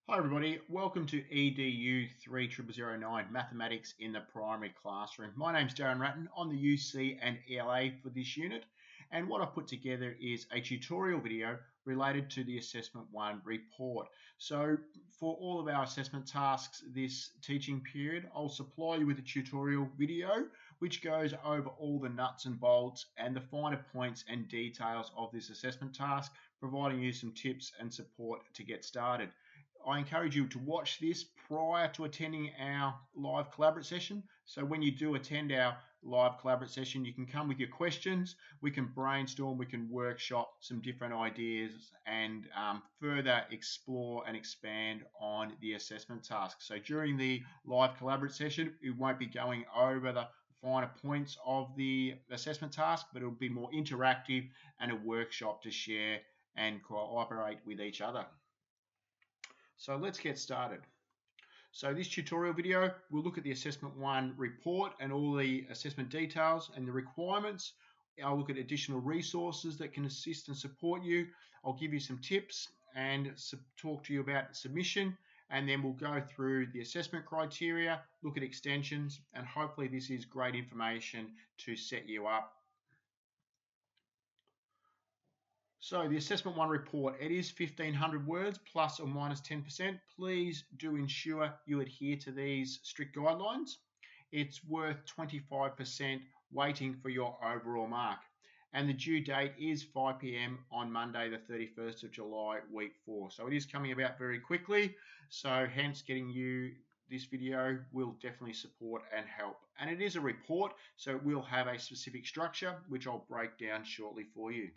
Hi everybody, welcome to EDU30009 Mathematics in the Primary Classroom. My name's Darren Ratton, I'm the UC and ELA for this unit, and what I've put together is a tutorial video related to the Assessment 1 report. So for all of our assessment tasks this teaching period, I'll supply you with a tutorial video which goes over all the nuts and bolts and the finer points and details of this assessment task, providing you some tips and support to get started. I encourage you to watch this prior to attending our live collaborate session. So when you do attend our live collaborate session, you can come with your questions, we can brainstorm, we can workshop some different ideas and further explore and expand on the assessment task. So during the live collaborate session, we won't be going over the finer points of the assessment task, but it'll be more interactive and a workshop to share and cooperate with each other. So let's get started. So this tutorial video, we'll look at the Assessment 1 report and all the assessment details and the requirements. I'll look at additional resources that can assist and support you. I'll give you some tips and talk to you about submission, and then we'll go through the assessment criteria, look at extensions, and hopefully this is great information to set you up. So the Assessment 1 report, it is 1,500 words plus or minus 10%. Please do ensure you adhere to these strict guidelines. It's worth 25% weighting for your overall mark. And the due date is 5 p.m. on Monday, the 31st of July, week 4. So it is coming about very quickly. So hence getting you this video will definitely support and help. And it is a report, so it will have a specific structure, which I'll break down shortly for you.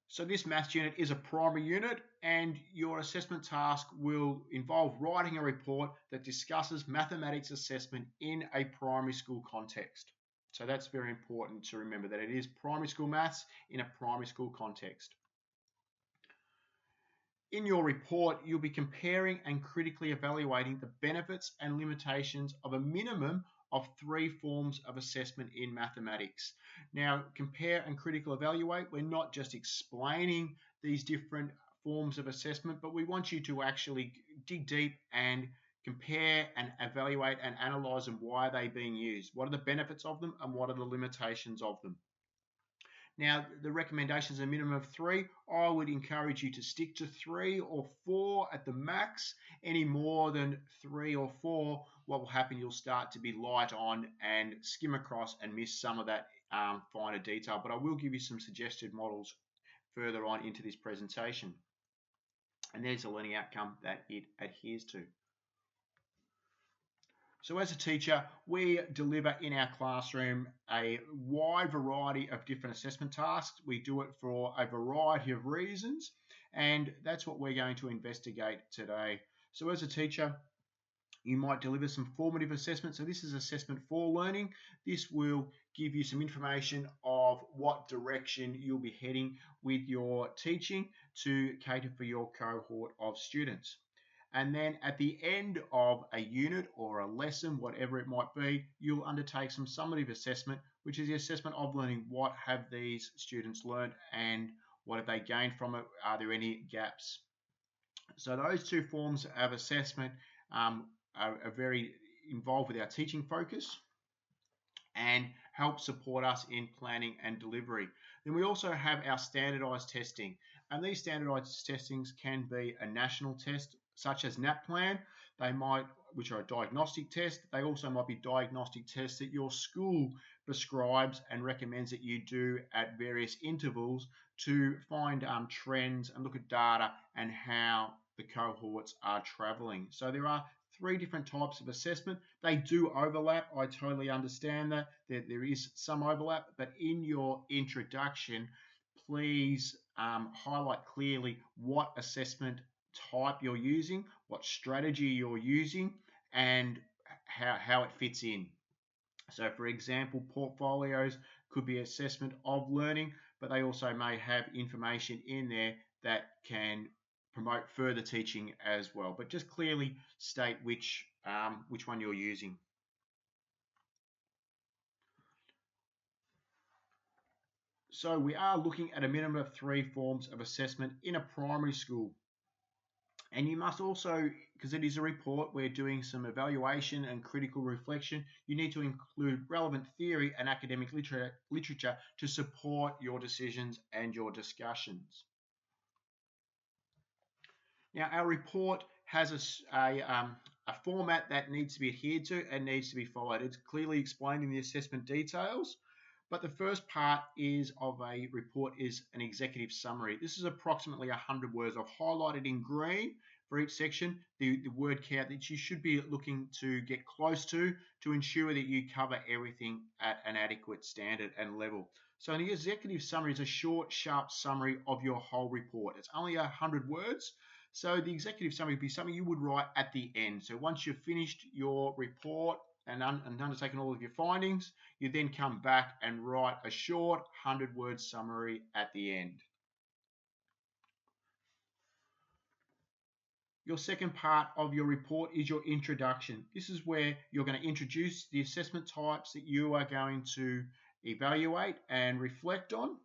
So this maths unit is a primary unit, and your assessment task will involve writing a report that discusses mathematics assessment in a primary school context. So that's very important to remember, that it is primary school maths in a primary school context. In your report, you'll be comparing and critically evaluating the benefits and limitations of a minimum of 3 forms of assessment in mathematics. Now, compare and critical evaluate, we're not just explaining these different forms of assessment, but we want you to actually dig deep and compare and evaluate and analyze them. Why are they being used? What are the benefits of them and what are the limitations of them? Now, the recommendation is a minimum of 3. I would encourage you to stick to 3 or 4 at the max. Any more than 3 or 4, what will happen, you'll start to be light on and skim across and miss some of that finer detail. But I will give you some suggested models further on into this presentation. And there's a learning outcome that it adheres to. So as a teacher, we deliver in our classroom a wide variety of different assessment tasks. We do it for a variety of reasons, and that's what we're going to investigate today. So as a teacher, you might deliver some formative assessment. So this is assessment for learning. This will give you some information of what direction you'll be heading with your teaching to cater for your cohort of students. And then at the end of a unit or a lesson, whatever it might be, you'll undertake some summative assessment, which is the assessment of learning. What have these students learned and what have they gained from it? Are there any gaps? So those 2 forms of assessment are very involved with our teaching focus and help support us in planning and delivery. Then we also have our standardized testing, and these standardized testings can be a national test such as NAPLAN, which are a diagnostic test. They also might be diagnostic tests that your school prescribes and recommends that you do at various intervals to find trends and look at data and how the cohorts are traveling. So there are 3 different types of assessment. They do overlap. I totally understand that there is some overlap, but in your introduction, please highlight clearly what assessment type you're using, what strategy you're using, and how it fits in. So for example, portfolios could be assessment of learning, but they also may have information in there that can promote further teaching as well. But just clearly state which one you're using. So we are looking at a minimum of 3 forms of assessment in a primary school. And you must also, because it is a report, we're doing some evaluation and critical reflection. You need to include relevant theory and academic literature to support your decisions and your discussions. Now, our report has a format that needs to be adhered to and needs to be followed. It's clearly explained in the assessment details. But the first part of a report is an executive summary. This is approximately 100 words. I've highlighted in green for each section the word count that you should be looking to get close to ensure that you cover everything at an adequate standard and level. So an executive summary is a short, sharp summary of your whole report. It's only 100 words. So the executive summary would be something you would write at the end. So once you've finished your report and undertaken all of your findings, you then come back and write a short 100-word summary at the end. Your second part of your report is your introduction. This is where you're going to introduce the assessment types that you are going to evaluate and reflect on,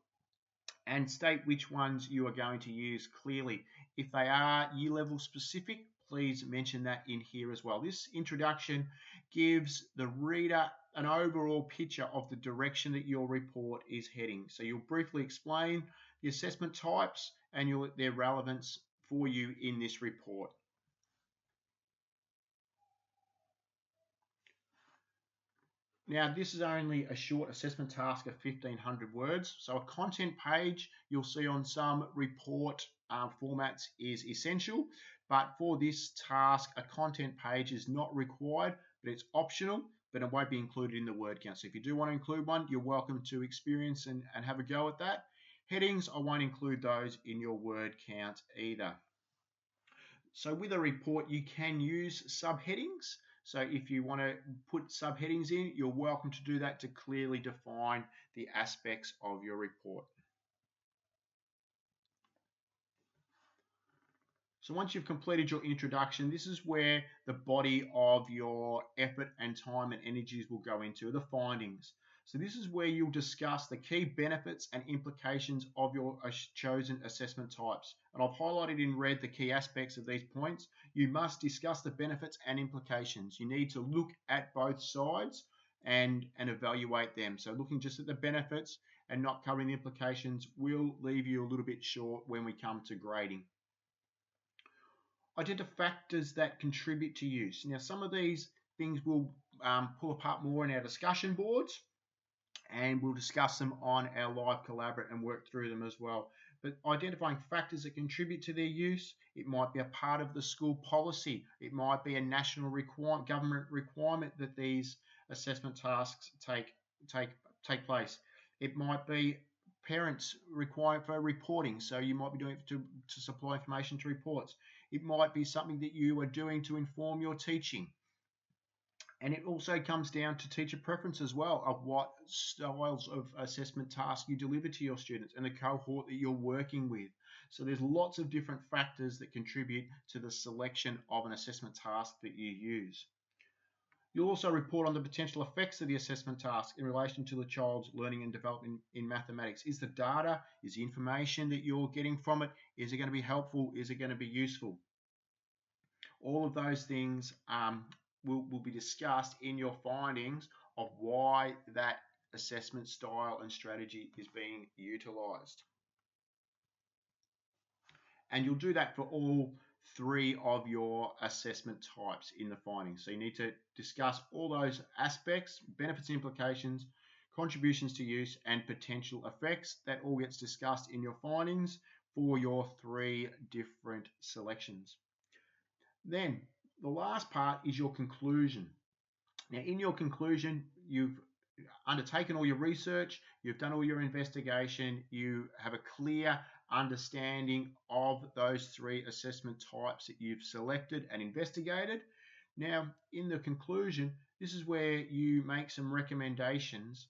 and state which ones you are going to use clearly. If they are year level specific, please mention that in here as well. This introduction gives the reader an overall picture of the direction that your report is heading. So you'll briefly explain the assessment types and their relevance for you in this report. Now, this is only a short assessment task of 1,500 words. So a content page you'll see on some report formats is essential. But for this task, a content page is not required, but it's optional, but it won't be included in the word count. So if you do want to include one, you're welcome to experience and have a go at that. Headings, I won't include those in your word count either. So with a report, you can use subheadings. So if you want to put subheadings in, you're welcome to do that to clearly define the aspects of your report. So once you've completed your introduction, this is where the body of your effort and time and energies will go into, the findings. So this is where you'll discuss the key benefits and implications of your chosen assessment types. And I've highlighted in red the key aspects of these points. You must discuss the benefits and implications. You need to look at both sides and evaluate them. So looking just at the benefits and not covering the implications will leave you a little bit short when we come to grading. Identify factors that contribute to use. Now, some of these things we'll pull apart more in our discussion boards, and we'll discuss them on our live collaborate and work through them as well. But identifying factors that contribute to their use, it might be a part of the school policy, it might be a national government requirement that these assessment tasks take place. It might be parents required for reporting, so you might be doing it to supply information to reports. It might be something that you are doing to inform your teaching. And it also comes down to teacher preference as well, of what styles of assessment tasks you deliver to your students and the cohort that you're working with. So there's lots of different factors that contribute to the selection of an assessment task that you use. You'll also report on the potential effects of the assessment task in relation to the child's learning and development in mathematics. Is the data, is the information that you're getting from it, is it going to be helpful? Is it going to be useful? All of those things will be discussed in your findings of why that assessment style and strategy is being utilized. And you'll do that for all 3 of your assessment types in the findings. So you need to discuss all those aspects, benefits and implications, contributions to use, and potential effects. That all gets discussed in your findings for your 3 different selections. Then the last part is your conclusion. Now, in your conclusion, you've undertaken all your research, you've done all your investigation, you have a clear understanding of those 3 assessment types that you've selected and investigated. Now, in the conclusion, this is where you make some recommendations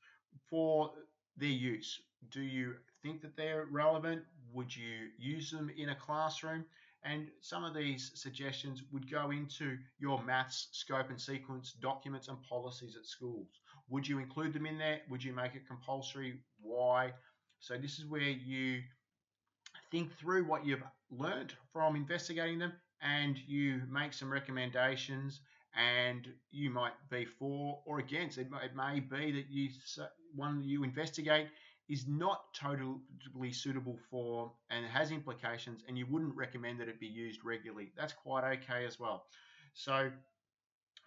for their use. Do you think that they're relevant? Would you use them in a classroom? And some of these suggestions would go into your maths scope and sequence documents and policies at schools. Would you include them in there? Would you make it compulsory? Why? So this is where you think through what you've learned from investigating them, and you make some recommendations, and you might be for or against. It may be that one that you investigate is not totally suitable for and has implications, and you wouldn't recommend that it be used regularly. That's quite okay as well. So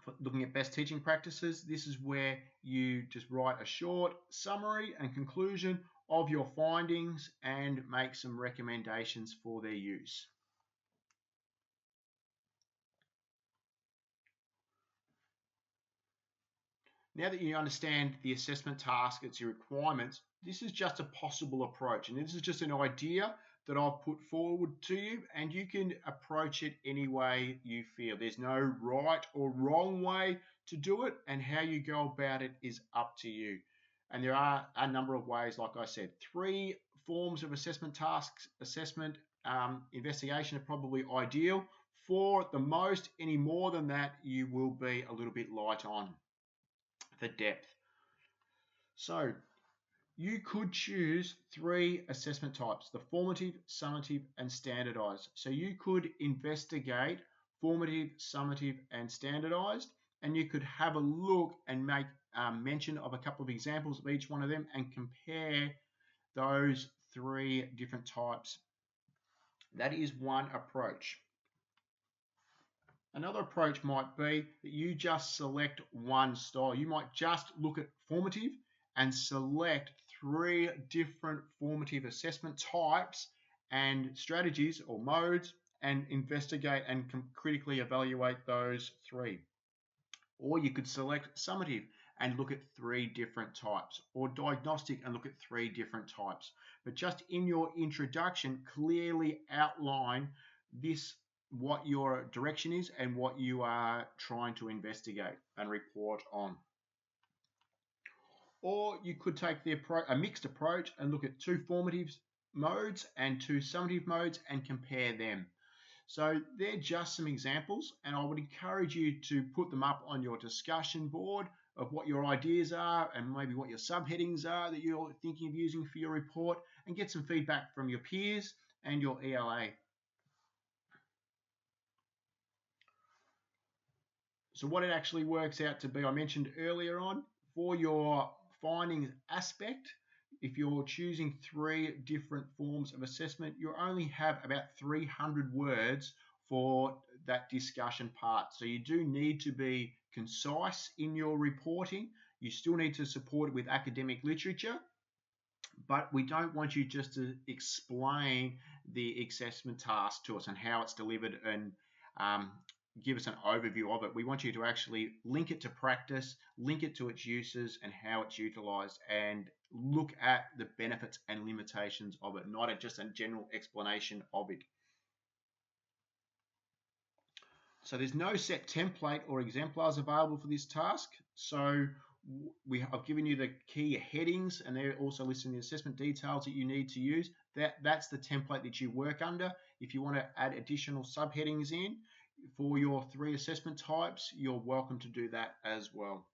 for looking at best teaching practices, this is where you just write a short summary and conclusion of your findings and make some recommendations for their use. Now that you understand the assessment task, its requirements, this is just a possible approach, and this is just an idea that I've put forward to you, and you can approach it any way you feel. There's no right or wrong way to do it, and how you go about it is up to you. And there are a number of ways, like I said. 3 forms of assessment tasks, assessment, investigation are probably ideal. 4 at the most. Any more than that, you will be a little bit light on for depth. So you could choose 3 assessment types: the formative, summative, and standardized. So you could investigate formative, summative, and standardized, and you could have a look and make mention of a couple of examples of each one of them and compare those 3 different types. That is one approach. Another approach might be that you just select one style. You might just look at formative and select 3 different formative assessment types and strategies or modes, and investigate and critically evaluate those 3. Or you could select summative and look at 3 different types, or diagnostic and look at 3 different types. But just in your introduction, clearly outline what your direction is and what you are trying to investigate and report on. Or you could take a mixed approach and look at 2 formative modes and 2 summative modes and compare them. So they're just some examples, and I would encourage you to put them up on your discussion board of what your ideas are and maybe what your subheadings are that you're thinking of using for your report, and get some feedback from your peers and your ELA. So what it actually works out to be, I mentioned earlier on, for your findings aspect, if you're choosing 3 different forms of assessment, you only have about 300 words for that discussion part. So you do need to be concise in your reporting. You still need to support it with academic literature, but we don't want you just to explain the assessment task to us and how it's delivered and give us an overview of it. We want you to actually link it to practice, link it to its uses and how it's utilized, and look at the benefits and limitations of it, not just a general explanation of it. So there's no set template or exemplars available for this task. So I've given you the key headings, and they're also listing the assessment details that you need to use. That's the template that you work under. If you want to add additional subheadings in for your 3 assessment types, you're welcome to do that as well.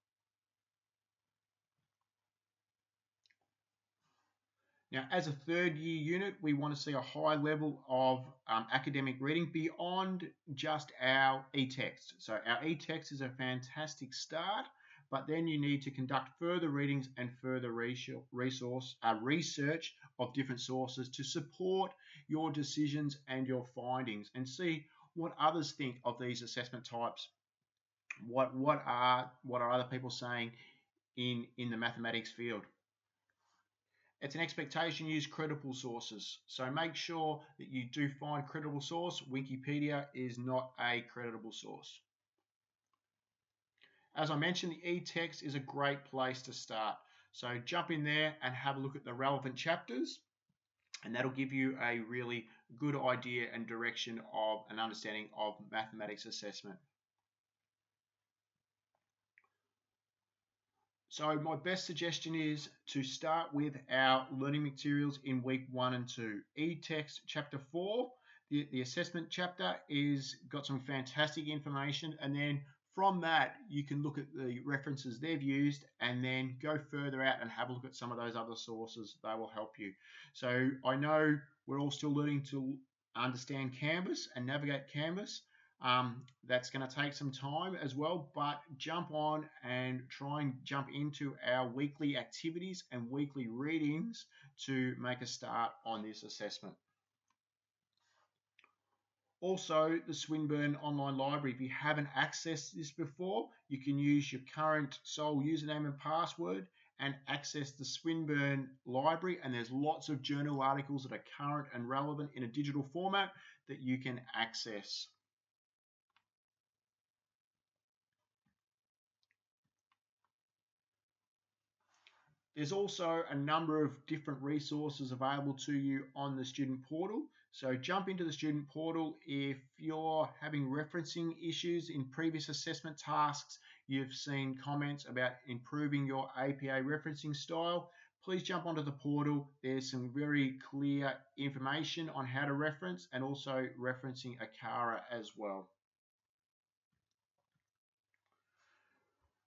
Now, as a 3rd year unit, we want to see a high level of academic reading beyond just our e-text. So our e-text is a fantastic start, but then you need to conduct further readings and further research of different sources to support your decisions and your findings, and see what others think of these assessment types. What are other people saying in the mathematics field? It's an expectation to use credible sources. So make sure that you do find credible source. Wikipedia is not a credible source. As I mentioned, the e-text is a great place to start. So jump in there and have a look at the relevant chapters, and that'll give you a really good idea and direction of an understanding of mathematics assessment. So my best suggestion is to start with our learning materials in week 1 and 2. E-text chapter 4, the assessment chapter, is got some fantastic information, and then from that, you can look at the references they've used and then go further out and have a look at some of those other sources. They will help you. So I know we're all still learning to understand Canvas and navigate Canvas. That's going to take some time as well, but jump on and try and jump into our weekly activities and weekly readings to make a start on this assessment. Also, the Swinburne Online Library, if you haven't accessed this before, you can use your current sole username and password and access the Swinburne Library, and there's lots of journal articles that are current and relevant in a digital format that you can access. There's also a number of different resources available to you on the student portal. So jump into the student portal. If you're having referencing issues in previous assessment tasks, you've seen comments about improving your APA referencing style, please jump onto the portal. There's some very clear information on how to reference and also referencing ACARA as well.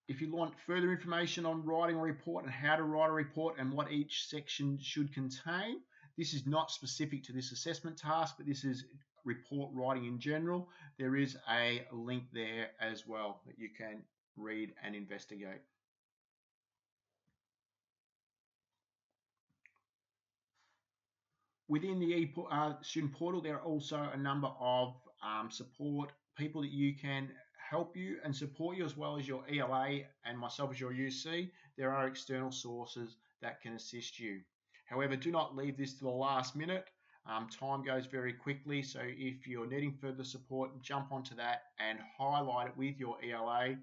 If you want further information on writing a report and how to write a report and what each section should contain, this is not specific to this assessment task, but this is report writing in general. There is a link there as well that you can read and investigate. Within the student portal, there are also a number of support people that you can help you and support you, as well as your ELA and myself as your UC. There are external sources that can assist you. However, do not leave this to the last minute. Time goes very quickly, so if you're needing further support, jump onto that and highlight it with your ELA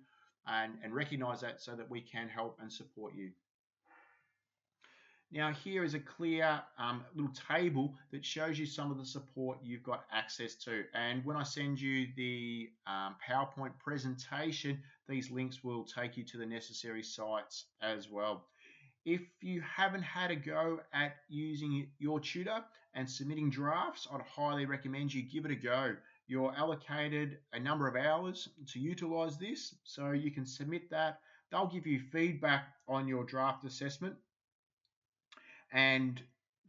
and recognize that so that we can help and support you. Now here is a clear little table that shows you some of the support you've got access to. And when I send you the PowerPoint presentation, these links will take you to the necessary sites as well. If you haven't had a go at using your tutor and submitting drafts, I'd highly recommend you give it a go. You're allocated a number of hours to utilize this, so you can submit that. They'll give you feedback on your draft assessment, and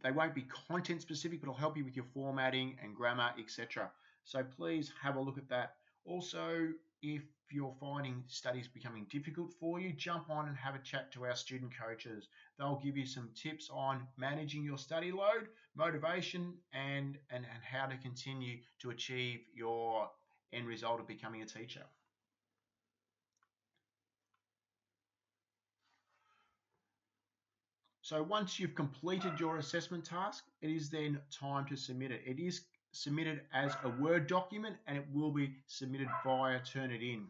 they won't be content specific, but it'll help you with your formatting and grammar, etc. So please have a look at that. Also, if you're finding studies becoming difficult for you, jump on and have a chat to our student coaches. They'll give you some tips on managing your study load, motivation, and how to continue to achieve your end result of becoming a teacher. So once you've completed your assessment task, it is then time to submit it. It is submitted as a Word document and it will be submitted via Turnitin.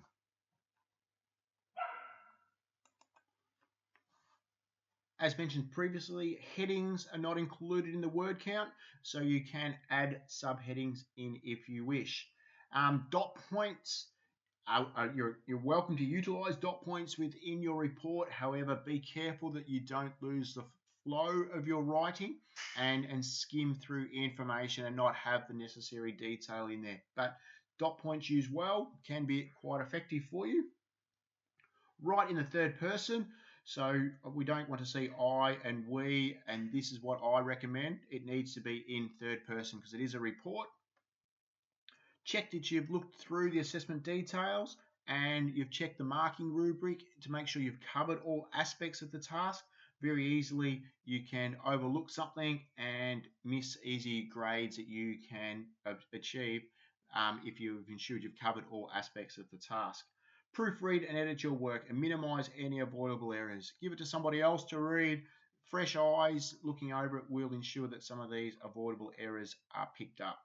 As mentioned previously, headings are not included in the word count, so you can add subheadings in if you wish. Dot points, you're welcome to utilize dot points within your report. However, be careful that you don't lose the flow of your writing and skim through information and not have the necessary detail in there. But dot points used well can be quite effective for you. Write in the third person. So we don't want to see I and we, and this is what I recommend. It needs to be in third person because it is a report. Check that you've looked through the assessment details and you've checked the marking rubric to make sure you've covered all aspects of the task. Very easily, you can overlook something and miss easy grades that you can achieve if you've ensured you've covered all aspects of the task. Proofread and edit your work and minimize any avoidable errors. Give it to somebody else to read. Fresh eyes looking over it will ensure that some of these avoidable errors are picked up.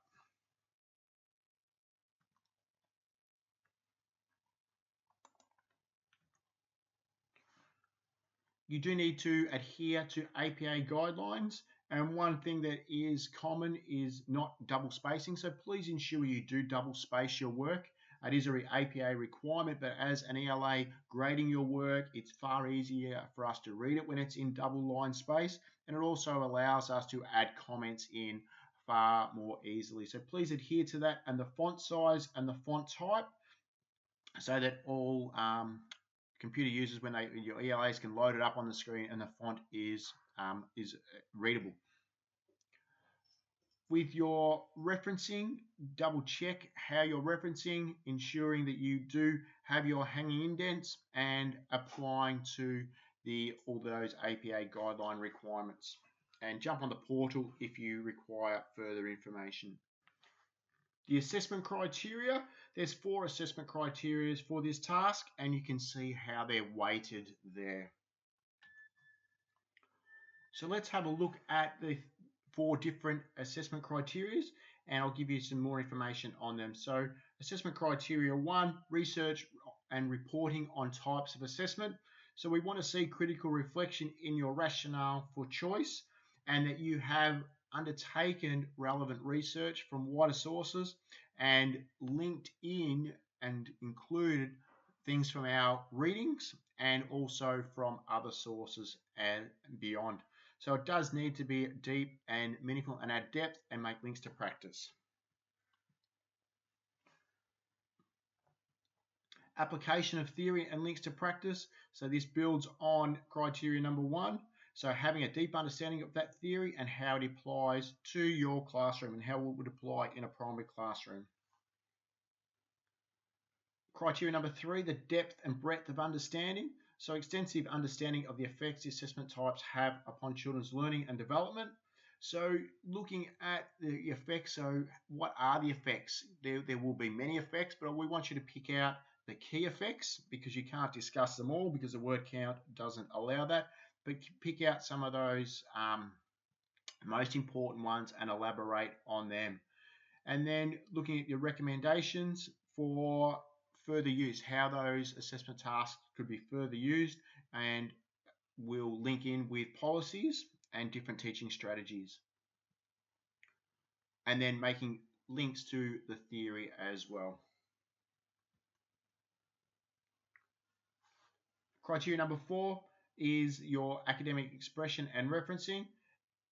You do need to adhere to APA guidelines, and one thing that is common is not double spacing, so please ensure you do double space your work. It is an APA requirement, but as an ELA grading your work, it's far easier for us to read it when it's in double line space, and it also allows us to add comments in far more easily. So please adhere to that, and the font size and the font type so that all computer users, when your ELAs can load it up on the screen and the font is readable. With your referencing, double check how you're referencing, ensuring that you do have your hanging indents and applying to all those APA guideline requirements. And jump on the portal if you require further information. The assessment criteria, there's 4 assessment criteria for this task, and you can see how they're weighted there. So let's have a look at the 4 different assessment criteria, and I'll give you some more information on them. So assessment criteria 1, research and reporting on types of assessment. So we want to see critical reflection in your rationale for choice, and that you have undertaken relevant research from wider sources and linked in and included things from our readings and also from other sources and beyond. So it does need to be deep and meaningful and add depth and make links to practice. Application of theory and links to practice. So this builds on criteria number 1. So having a deep understanding of that theory and how it applies to your classroom and how it would apply in a primary classroom. Criteria number 3, the depth and breadth of understanding. So extensive understanding of the effects the assessment types have upon children's learning and development. So looking at the effects, so what are the effects? There will be many effects, but we want you to pick out the key effects because you can't discuss them all because the word count doesn't allow that. But pick out some of those most important ones and elaborate on them. And then looking at your recommendations for further use, how those assessment tasks could be further used, and we'll link in with policies and different teaching strategies. And then making links to the theory as well. Criteria number 4 is your academic expression and referencing.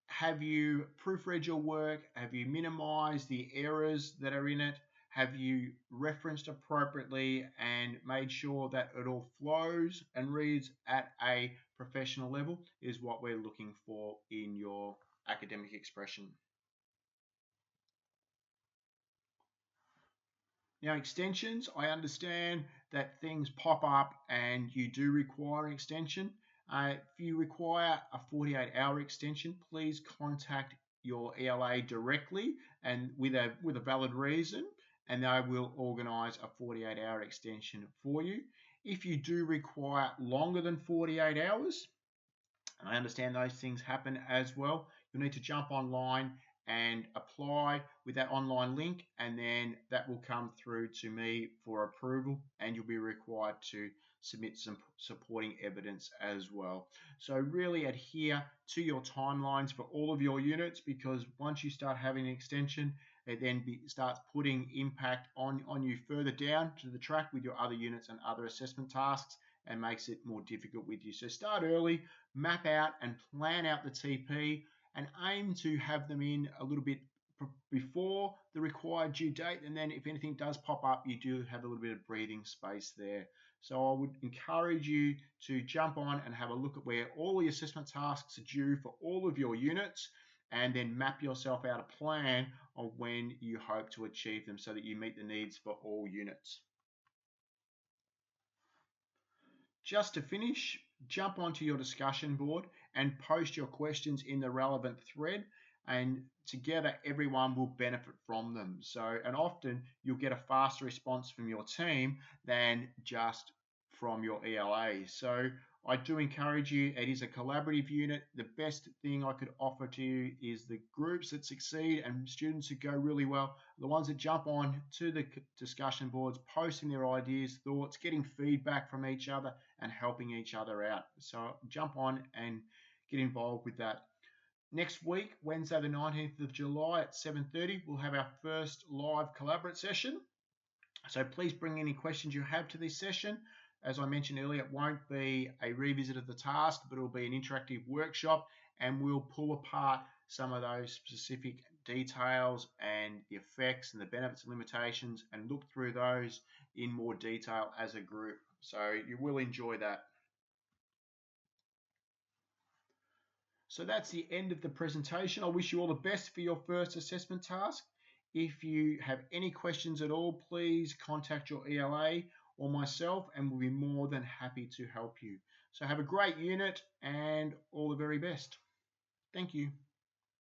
Have you proofread your work? Have you minimized the errors that are in it? Have you referenced appropriately and made sure that it all flows and reads at a professional level is what we're looking for in your academic expression. Now, extensions, I understand that things pop up and you do require an extension. If you require a 48-hour extension, please contact your ELA directly and with a valid reason, and they will organise a 48-hour extension for you. If you do require longer than 48 hours, and I understand those things happen as well, you'll need to jump online and apply with that online link, and then that will come through to me for approval, and you'll be required to submit some supporting evidence as well. So really adhere to your timelines for all of your units, because once you start having an extension, it then starts putting impact on you further down to the track with your other units and other assessment tasks, and makes it more difficult with you. So start early, map out and plan out the TP, and aim to have them in a little bit before the required due date, and then if anything does pop up, you do have a little bit of breathing space there. So I would encourage you to jump on and have a look at where all the assessment tasks are due for all of your units, and then map yourself out a plan of when you hope to achieve them so that you meet the needs for all units. Just to finish, jump onto your discussion board and post your questions in the relevant thread, and together everyone will benefit from them. So, and often you'll get a faster response from your team than just from your ELA. So I do encourage you, it is a collaborative unit. The best thing I could offer to you is the groups that succeed and students who go really well, the ones that jump on to the discussion boards, posting their ideas, thoughts, getting feedback from each other and helping each other out. So jump on and get involved with that. Next week, Wednesday the 19th of July at 7:30, we'll have our first live collaborate session. So please bring any questions you have to this session. As I mentioned earlier, it won't be a revisit of the task, but it'll be an interactive workshop, and we'll pull apart some of those specific details and the effects and the benefits and limitations and look through those in more detail as a group. So you will enjoy that. So that's the end of the presentation. I wish you all the best for your first assessment task. If you have any questions at all, please contact your ELA or myself and we'll be more than happy to help you. So have a great unit and all the very best. Thank you.